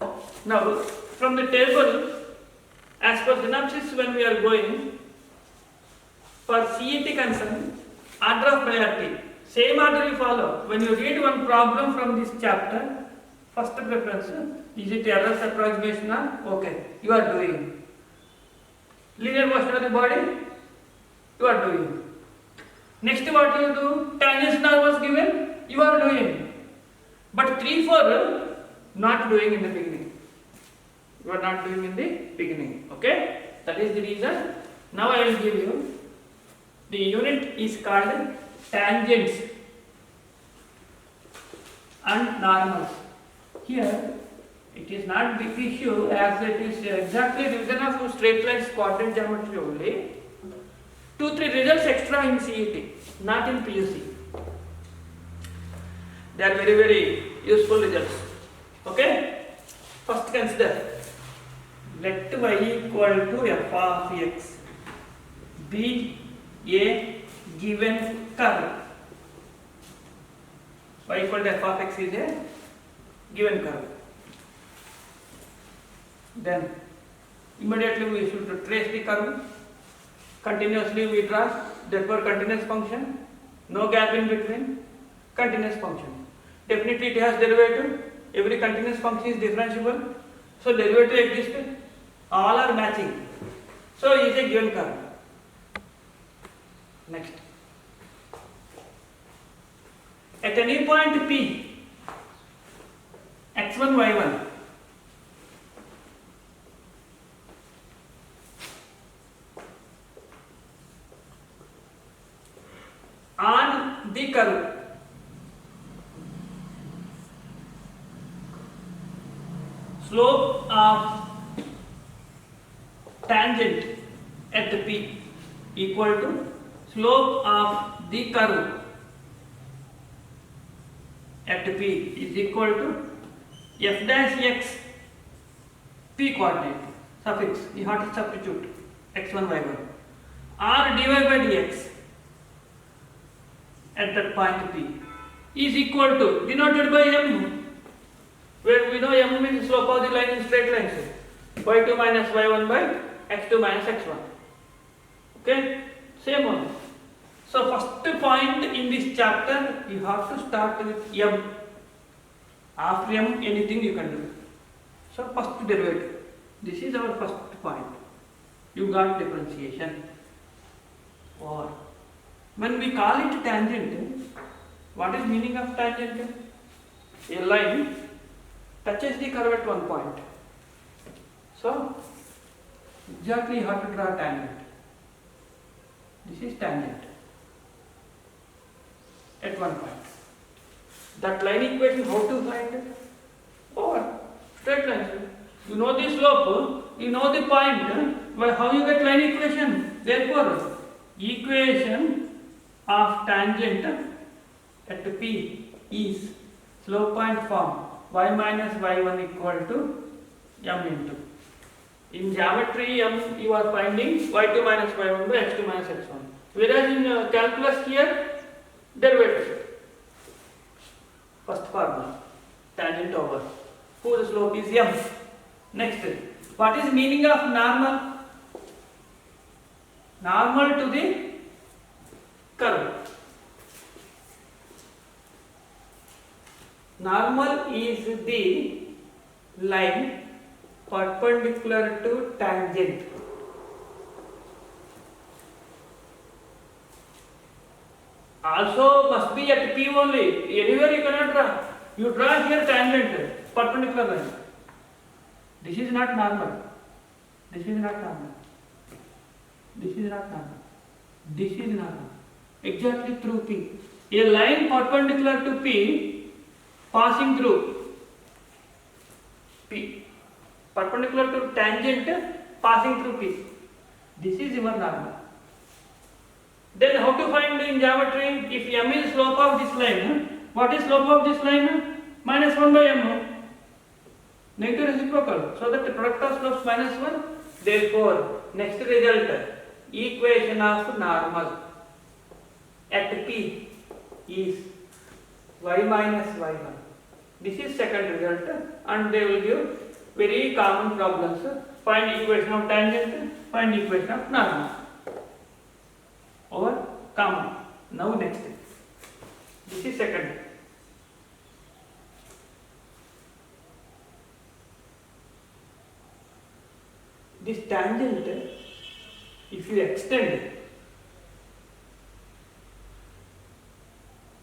Now, from the table, as per synopsis, when we are going for CET concern, order of priority, same order you follow. When you read one problem from this chapter, first preference, is it errors approximation or okay, you are doing. Linear motion of the body, you are doing. Next, what you do? Tangent was given, you are doing. But 3, 4, not doing in the beginning. You are not doing in the beginning. Okay? That is the reason. Now I will give you. The unit is called tangents and normals. Here, it is not big issue as it is exactly division of straight lines quadrant geometry only. 2-3 results extra in CET, not in PUC. They are very, very useful results. Okay? First consider, let y equal to f of x be a given curve. Y equal to f of x is a given curve. Then immediately we should trace the curve. Continuously we draw, therefore continuous function, no gap in between, continuous function. Definitely it has derivative, every continuous function is differentiable, so derivative exists, all are matching. So it is a given curve. Next. At any point P, x1, y1, on the curve, slope of tangent at P equal to slope of the curve at P is equal to f dash x P coordinate suffix, you have to substitute x1, y1 or dy by dx at that point P is equal to, denoted by m, where we know m means slope of the line in straight lines, y2 minus y1 by x2 minus x1. Okay, same one. So first point in this chapter, you have to start with m. After m, anything you can do. So first derivative. This is our first point. You got differentiation. Or when we call it tangent, what is meaning of tangent? A line touches the curve at one point. So exactly you have to draw tangent. This is tangent at one point. That line equation, how to find it? Or straight lines. You know the slope, you know the point, but how you get line equation? Therefore, equation of tangent at P is slope point form y minus y1 equal to m into. In geometry, m you are finding y2 minus y1 by x2 minus x1. Whereas in calculus here, derivative. First formula, tangent over whose slope is m. Next, what is meaning of normal? Normal to the curve. Normal is the line perpendicular to tangent. Also must be at P only. Anywhere you cannot draw. You draw here tangent, perpendicular line. This is not normal. This is not normal. This is not normal. This is normal. Exactly through P. A line perpendicular to P passing through P. Perpendicular to tangent passing through P. This is your normal. Then how to find in geometry? If m is slope of this line, what is slope of this line? Minus 1 by m. Negative reciprocal. So that the product of slopes minus 1. Therefore, next result, equation of normal at P is y minus y1. This is second result and they will give very common problems. Find equation of tangent, find equation of normal. Over common. Now next. This is second. This tangent, if you extend,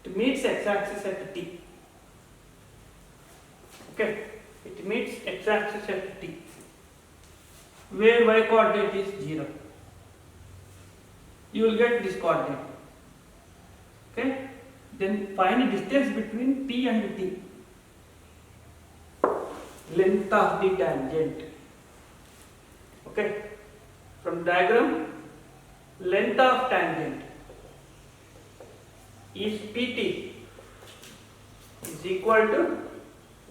it meets x-axis at t. Okay, it meets x-axis at t, where y coordinate is 0. You will get this coordinate. Okay, then find the distance between P and T. Length of the tangent. Okay, from diagram, length of tangent is PT is equal to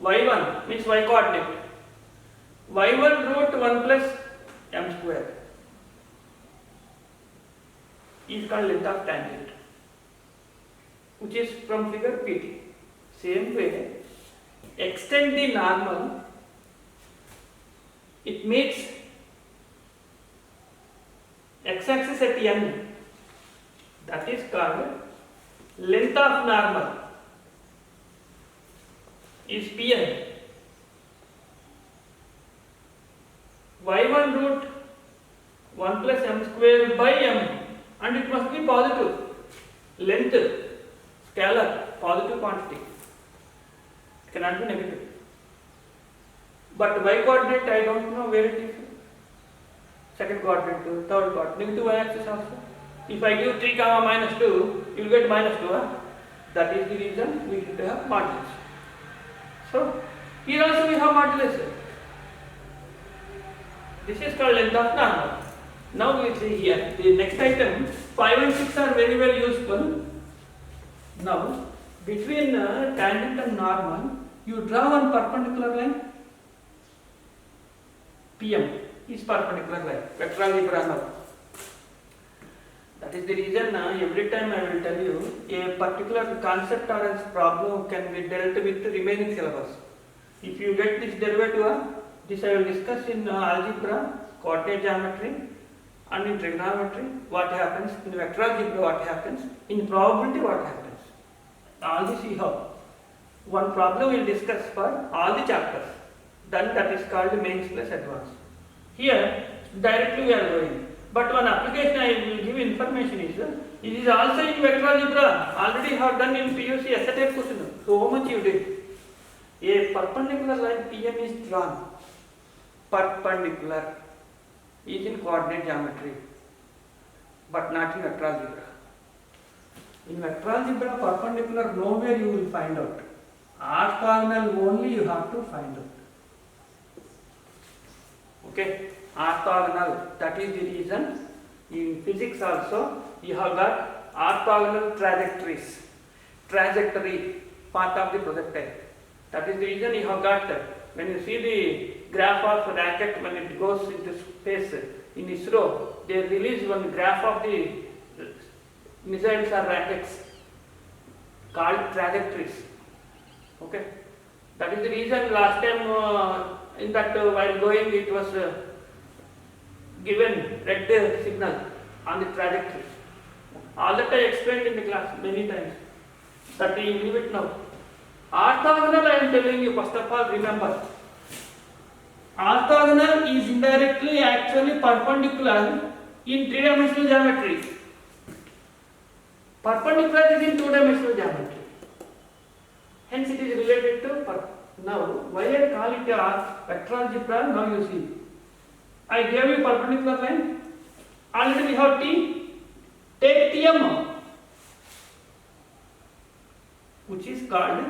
y1, means y coordinate, y1 root 1 plus m square is called length of tangent, which is from figure PT. Same way, extend the normal, it meets x-axis at n, that is called length of normal is Pn. y1 root 1 plus m square by m, and it must be positive. Length, scalar, positive quantity. It cannot be negative. But y coordinate, I don't know where it is. Second quadrant to third quadrant, negative y-axis also. If I give 3 comma minus 2, you will get minus 2. That is the reason we should have modulus. So, here also we have modulus. This is called length of normal. Now we will see here, the next item, 5 and 6 are very well useful. Now, between tangent and normal, you draw one perpendicular line, PM. Is perpendicular line, vector algebra now. That is the reason every time I will tell you a particular concept or else problem can be dealt with the remaining syllabus. If you get this derivative, this I will discuss in algebra, coordinate geometry, and in trigonometry what happens, in vector algebra what happens, in probability what happens. All this you have. One problem we will discuss for all the chapters. Then that is called mains plus advanced. Here, directly we are going. But one application I will give information is, it is also in vector algebra. Already have done in PUC essay type question. So much you did. A perpendicular line PM is drawn. Perpendicular is in coordinate geometry, but not in vector algebra. In vector algebra, perpendicular nowhere you will find out. Orthogonal only you have to find out. Okay, orthogonal, that is the reason in physics also you have got orthogonal trajectories. Trajectory, part of the projectile. That is the reason you have got, when you see the graph of rocket when it goes into space in ISRO, they release one graph of the missiles or rockets called trajectories. Okay, that is the reason last time in that while going it was given red signal on the trajectory. All that I explained in the class many times. That we leave it now. Orthogonal I am telling you, first of all remember. Orthogonal is indirectly actually perpendicular in 3-dimensional geometry. Perpendicular is in 2-dimensional geometry. Hence it is related to now, why I call it a vector algebra, now you see. I gave you perpendicular line. Already we have T. Take TM, which is called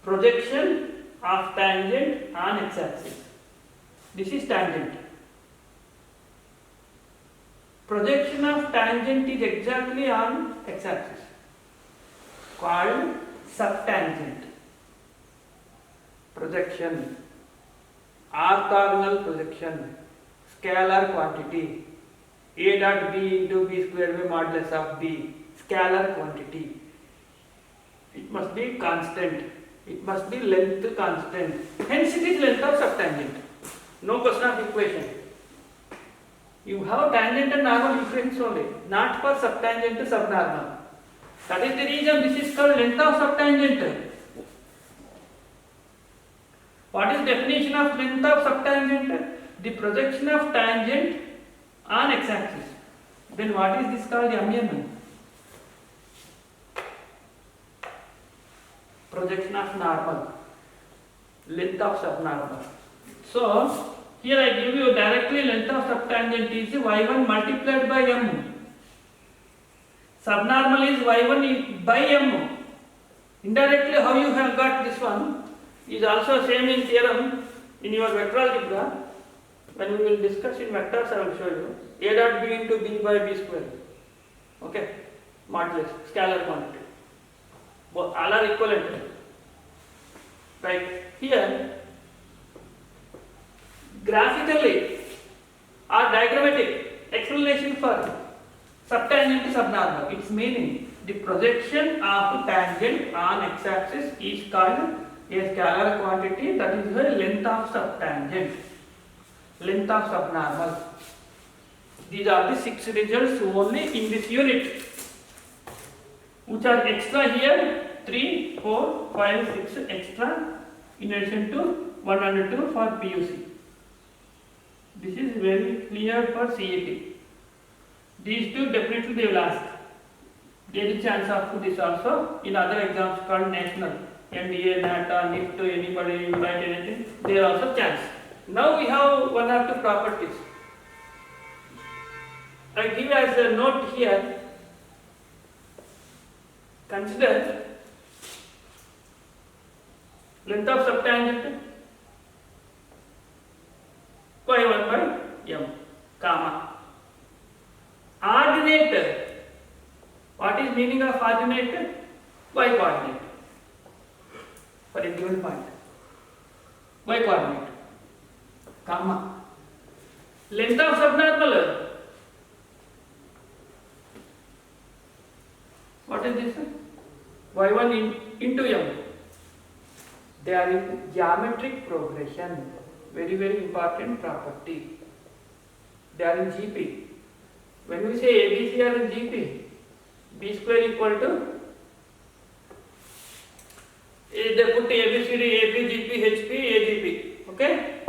projection of tangent on x-axis. This is tangent. Projection of tangent is exactly on x-axis, called subtangent. Projection, orthogonal projection, scalar quantity, A dot B into B square by modulus of B, scalar quantity. It must be constant. It must be length constant. Hence it is length of subtangent. No question of equation. You have tangent and normal difference only, not for subtangent to subnormal. That is the reason this is called length of subtangent. What is definition of length of subtangent? The projection of tangent on x-axis. Then what is this called? MEN. Projection of normal. Length of subnormal. So here I give you directly length of subtangent is y1 multiplied by m. Subnormal is y1 by m. Indirectly how you have got this one is also same in theorem in your vector algebra. When we will discuss in vectors I will show you. A dot b into b by b square. Okay. Modulus, scalar quantity. Both all are equivalent. Right. Here graphically or diagrammatic explanation for subtangent to subnormal. Its meaning, the projection of tangent on x-axis is called a scalar quantity, that is the length of subtangent, length of subnormal. These are the 6 results only in this unit, which are extra here 3, 4, 5, 6 extra in addition to 102 for PUC. This is very clear for CAT. These two definitely they will ask. There is chance of this also in other exams called national, NDA, NATA, NIFT, anybody write anything, there are also chance. Now we have one or two properties. I give as a note here, consider length of subtangent y1 by m, comma. Ordinate. What is meaning of ordinate? Y coordinate. For a given point. Y coordinate. Comma. Length of subnormal. What is this? Y1 into m. They are in geometric progression. Very, very important property. They are in GP. When we say ABC are in GP, B square equal to, they put ABCD, AP, GP, HP, AGP. Okay?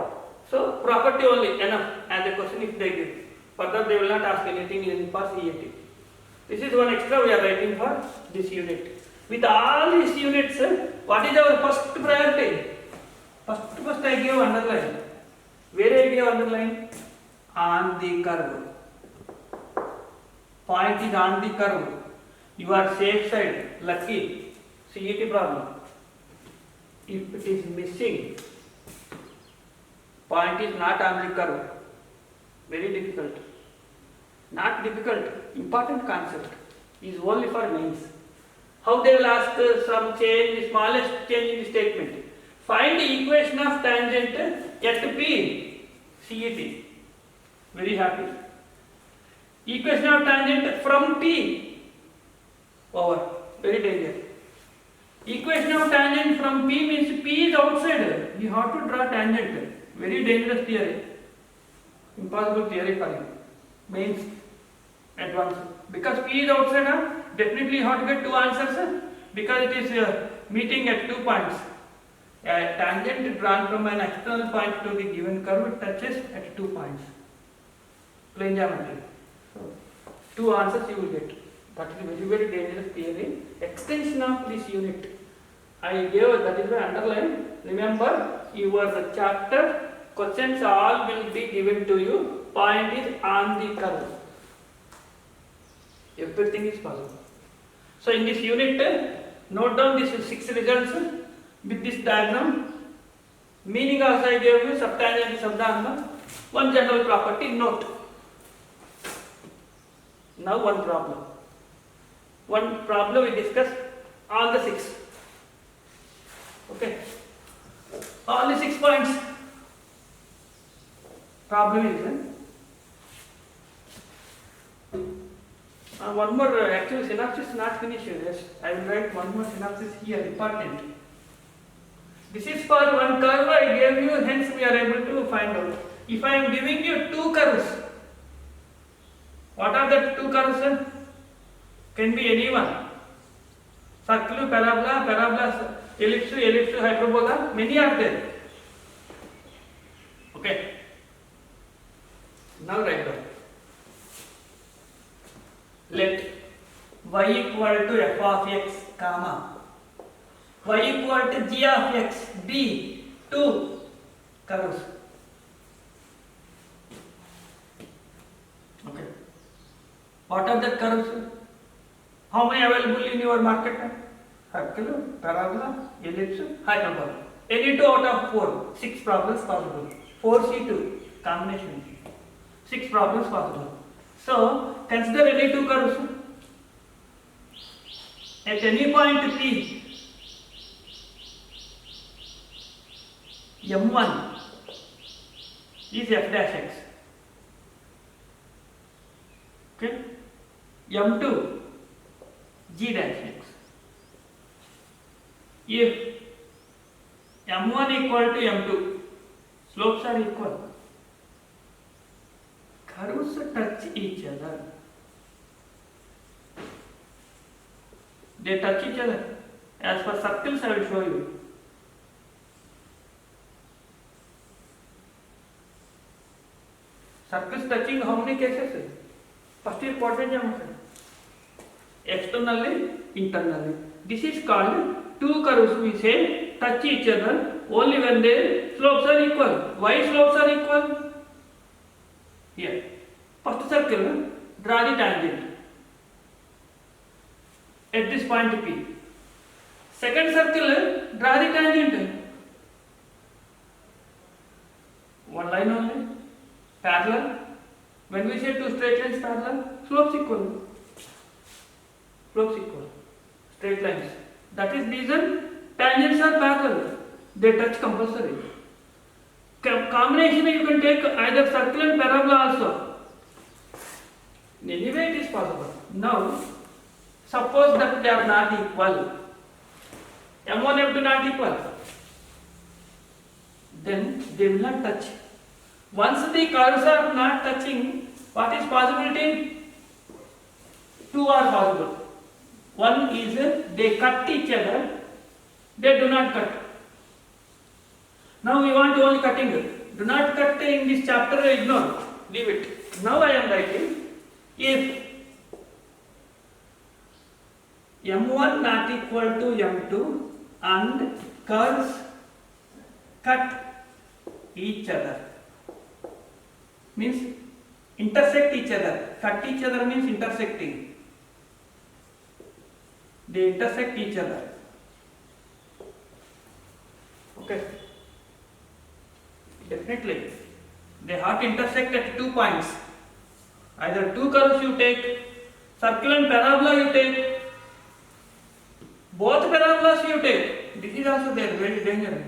So, property only enough as a question if they give. Further, they will not ask anything in for CAT. This is one extra we are writing for this unit. With all these units, what is our first priority? First I give underline. Where I give underline? On the curve. Point is on the curve. You are safe side, lucky. CAT problem. If it is missing, point is not on the curve. Very difficult. Not difficult, important concept. Is only for mains. How they will ask some change, smallest change in the statement. Find the equation of tangent at P. CAT. Very happy. Equation of tangent from P. Over. Very dangerous. Equation of tangent from P means P is outside. You have to draw tangent. Very dangerous theory. Impossible theory for you. Means advanced. Because P is outside, definitely you have to get two answers. Because it is meeting at 2 points. A tangent drawn from an external point to the given curve touches at 2 points. Plane geometry. So, 2 answers you will get. That is a very, very dangerous theory. Extension of this unit. I gave, that is the underline. Remember, your chapter questions all will be given to you. Point is on the curve. Everything is possible. So, in this unit, note down these 6 results with this diagram. Meaning also I gave you subtangent, subnormal. One general property, note. Now one problem. One problem we discussed all the 6. Okay. All the 6 points. Problem is one more, actually synopsis not finished. Yes, I will write one more synopsis here, important. This is for one curve I gave you, hence we are able to find out. If I am giving you two curves, what are the two curves? Can be any one. Circle, parabola, parabola, ellipse, ellipse, hyperbola, many are there. Okay. Now write down. Let y equal to f of x, comma, y equal to g of x be two curves. Okay. What are the curves? How many available in your market? Circle, parabola, ellipse, hyperbola. Any two out of 4. 6 problems possible. 4C2 combination. 6 problems possible. So consider any two curves. At any point P, M1 is f dash x. Okay. M2 g dash x. If M1 equal to M2, slopes are equal. Curves touch each other. They touch each other. As for circles, I will show you. Circles touching how many cases? First year quadrant. Externally, internally. This is called two curves. We say touch each other only when their slopes are equal. Why slopes are equal? Here. First circle, draw the tangent at this point P. Second circle, draw the tangent. One line only. Parallel. When we say two straight lines parallel, slopes equal. Slopes equal. Straight lines. That is reason tangents are parallel. They touch compulsory. Combination you can take either circle and parabola also. In any way it is possible. Now, suppose that they are not equal. M1, M2 not equal. Then they will not touch. Once the curves are not touching, what is possibility? Two are possible. One is they cut each other, they do not cut. Now we want only cutting. Do not cut in this chapter, ignore, leave it. Now I am writing, if M1 not equal to M2 and curves cut each other, means intersect each other. Cut each other means intersecting. They intersect each other. Okay. Definitely. They have to intersect at 2 points. Either two curves you take, circle and parabola you take, both parabolas you take. This is also there, very dangerous.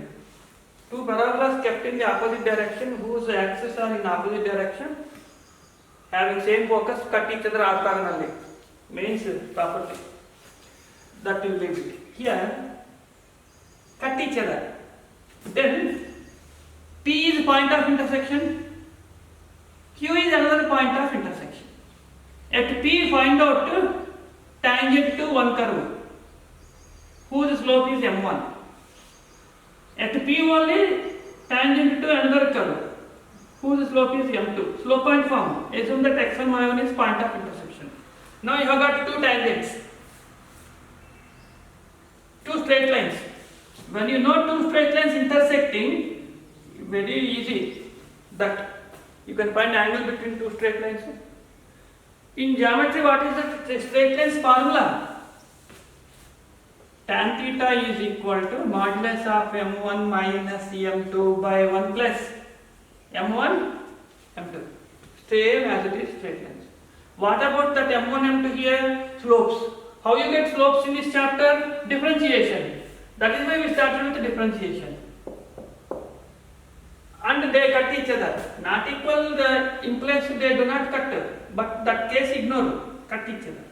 Two parabolas kept in the opposite direction, whose axes are in opposite direction, having same focus, cut each other orthogonally. Means property. That will leave it. Here, cut each other. Then, P is point of intersection, Q is another point of intersection. At P, find out tangent to one curve, whose slope is M1. At P only, tangent to another curve, whose slope is M2. Slope point form. Assume that x1, y1 is point of intersection. Now you have got two tangents, two straight lines. When you know two straight lines intersecting, very easy that you can find angle between two straight lines. In geometry, what is the straight lines formula? Tan theta is equal to modulus of m1 minus m2 by 1 plus m1 m2. Same as it is straight lines. What about that m1 m2 here? Slopes. How you get slopes in this chapter? Differentiation. That is why we started with differentiation. And they cut each other. Not equal implies they do not cut, but that case ignore, cut each other.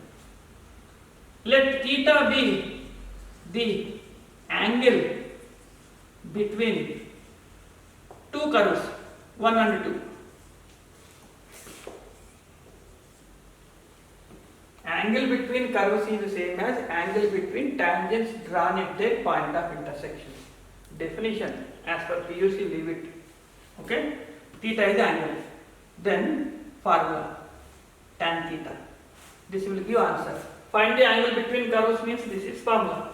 Let theta be the angle between two curves, 1 and 2. Angle between curves is the same as angle between tangents drawn at their point of intersection. Definition as per PUC, leave it. Okay? Theta is the angle. Then formula tan theta. This will give answer. Find the angle between curves means this is formula.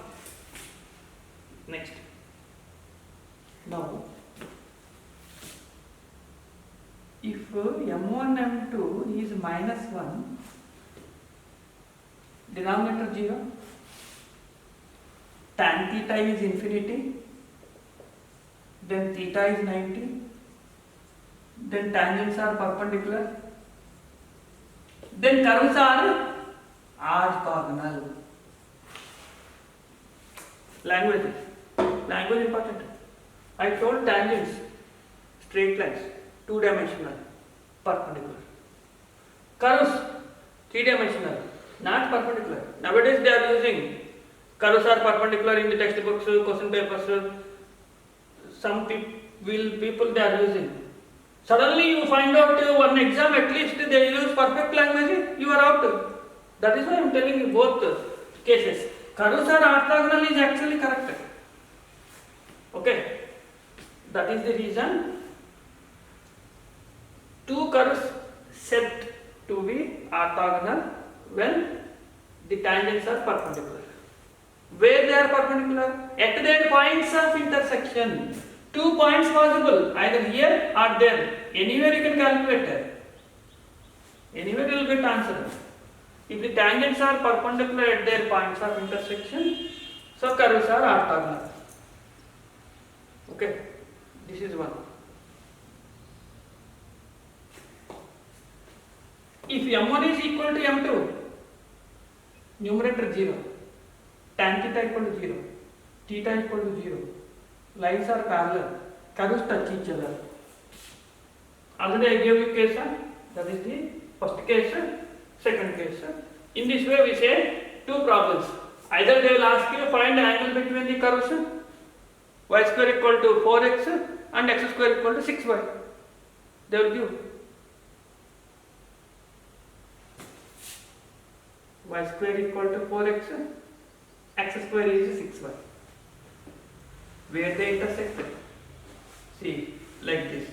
Next. Now, if m1 m2 is minus 1, denominator 0, tan theta is infinity, then theta is 90, then tangents are perpendicular, then curves are orthogonal. Language important. I told tangents, straight lines, two-dimensional, perpendicular. Curves, three-dimensional, not perpendicular. Nowadays they are using curves are perpendicular in the textbooks, question papers. Some people they are using. Suddenly you find out one exam, at least they use perfect language, you are out. That is why I am telling you both cases. Curves are orthogonal is actually correct. Okay. That is the reason two curves said to be orthogonal when the tangents are perpendicular. Where they are perpendicular? At their points of intersection. 2 points possible, either here or there. Anywhere you can calculate it. Anywhere you will get answer. If the tangents are perpendicular at their points of intersection, so curves are orthogonal. Okay, this is one. If m1 is equal to m2, numerator 0, tan theta equal to 0, theta equal to 0, lines are parallel, curves touch each other. Already I gave you case, that is the first case, second case. In this way we say two problems. Either they will ask you to find angle between the curves, y square equal to 4x and x square equal to 6y. They will give y square equal to 4x, x square is 6y. Where they intersect? See, like this.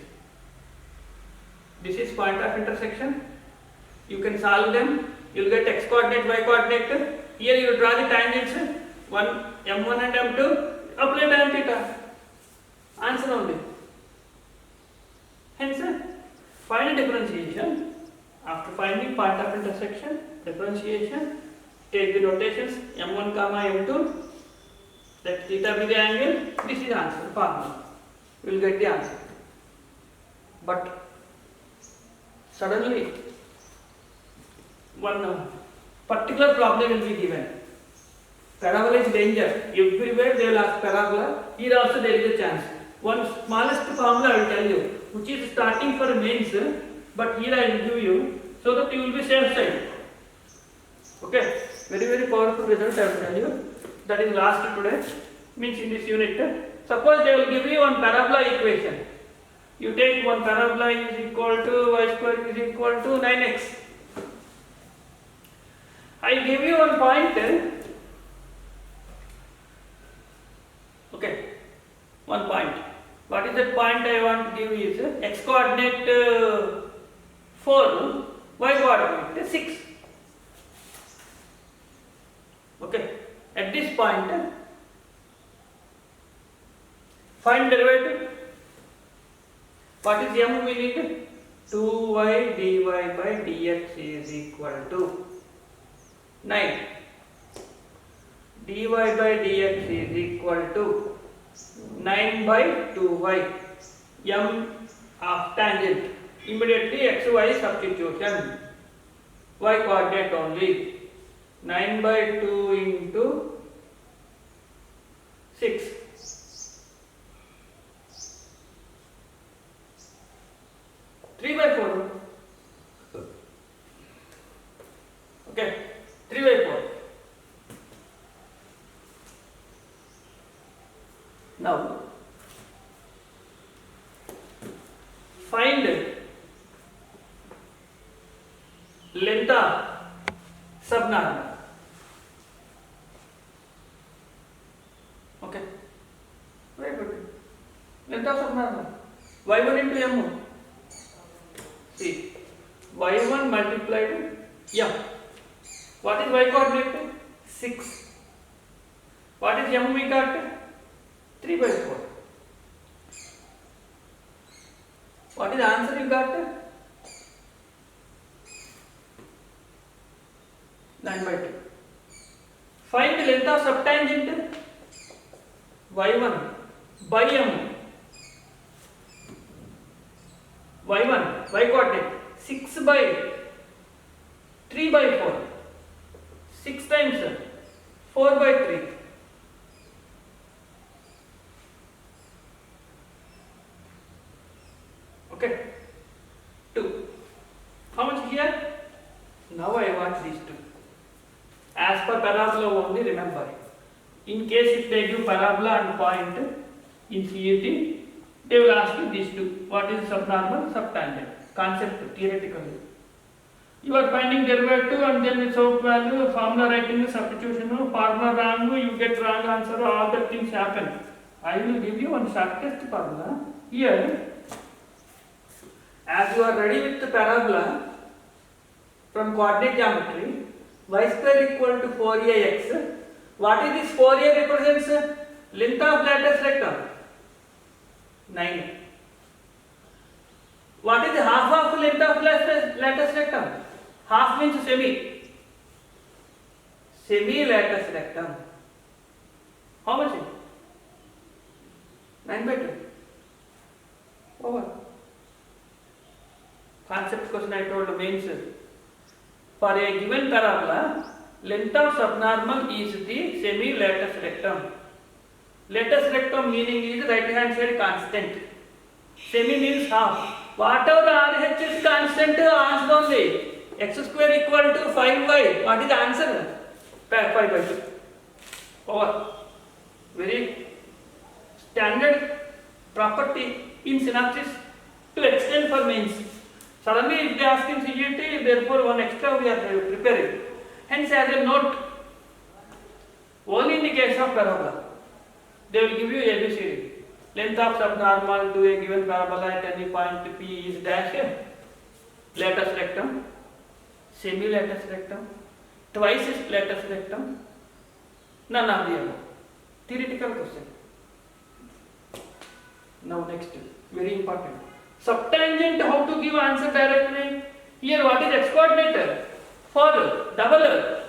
This is point of intersection. You can solve them. You will get x coordinate, y coordinate. Here you draw the tangents. M1 and M2. Apply tan theta. Answer only. Hence, find differentiation. After finding point of intersection, differentiation, take the notations M1 comma M2. Let theta be the angle. This is answer formula. You will get the answer. But suddenly one particular problem will be given. Parabola is danger. Everywhere they will ask parabola. Here also there is a chance. One smallest formula I will tell you, which is starting for mains, but here I will give you so that you will be safe side. Okay, very powerful result I will tell you. That is last today. Means in this unit. Suppose they will give you one parabola equation. You take one parabola is equal to y square is equal to 9x. I give you one point. Okay, one point. What is that point I want to give is x coordinate 4, y coordinate 6. Okay, at this point, find derivative. What is m we need? 2y dy by dx is equal to 9. dy by dx is equal to 9 by 2y. M of tangent. Immediately xy substitution. Y coordinate only. 9 by 2 into 6. Three by 4. Okay, 3 by 4. Now find length of subnormal. Okay, very good. Length of subnormal. Y1 into M. See, Y1 multiplied M. What is Y coordinate? 6. What is M we got? 3 by 4. What is the answer you got? 9 by 2. Find the length of subtangent Y1 by M. Y1, Y coordinate 6 by 3 by 4. 6 times 4 by 3. Okay. 2. How much here? Now I want these two. As per parabola only, remember. In case if they give parabola and point in CET, they will ask you these two. What is subnormal, subtangent? Concept theoretically. You are finding derivative and then with soap value, formula writing, substitution, formula wrong, you get wrong answer, all the things happen. I will give you one shortest formula. Here, as you are ready with the parabola from coordinate geometry, y square equal to 4ax. What is this 4a represents? Length of lattice rectangle 9. What is the half of length of lattice rectangle? Half means semi. Semi lattice rectangle. How much is it? 9 by 2. Over. Concept question I told means for a given parabola, length of subnormal is the semi lattice rectangle. Lattice rectangle meaning is right hand side constant. Semi means half. Whatever RH is constant, answer only. X square equal to 5y. What is the answer? 5 by 2. Over. Very standard property in synopsis to extend for mains. Suddenly if they ask in CGT, therefore one extra we are preparing. Hence as a note, only in the case of parabola, they will give you ABCD. Length of subnormal to a given parabola at any point P is dash lattice rectangle, semi lattice rectangle, twice is lattice rectangle, none of the above. Theoretical question. Now next, very important. Subtangent, how to give answer directly? Here what is x coordinate? For double.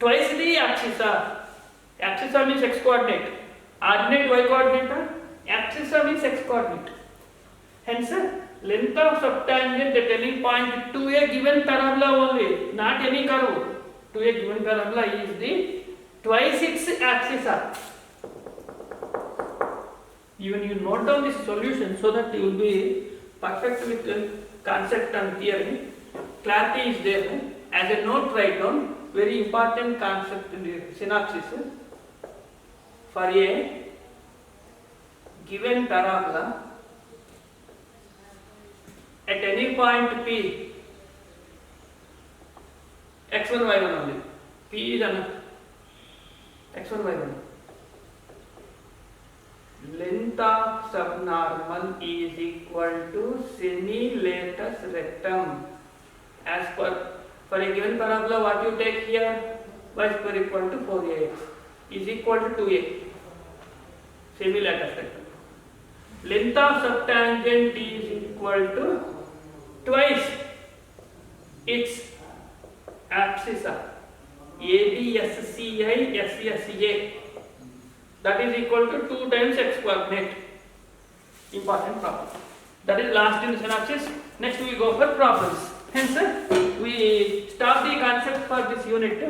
Twice the abscissa. Abscissa means x coordinate. Ordinate y coordinate. Abscissa means x coordinate. Hence, length of subtangent at any point to a given parabola only, not any curve. To a given parabola is the twice its abscissa. Even you note down this solution so that you will be perfect with the concept and theory. Clarity is there. As a note, write down very important concept in the synopsis. For a given parabola at any point P, x1, y1 only. P is an x1, y1. Length of subnormal is equal to semi-lattice rectangle. As per, for a given parabola, what you take here, y square equal to 4ax is equal to 2a. Semi-lattice rectangle. Length of subtangent is equal to twice its abscissa. ABSCI SSA. That is equal to 2 times x coordinate. Important problem. That is last in the synopsis. Next we go for problems. Hence, we stop the concept for this unit.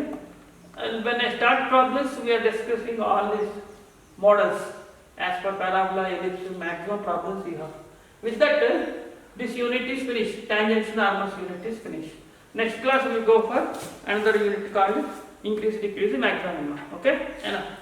And when I start problems, we are discussing all these models as per parabola, ellipse, maximum problems we have. With that, this unit is finished. Tangents normals unit is finished. Next class we will go for another unit called increase, decrease, maximum. Okay? Enough.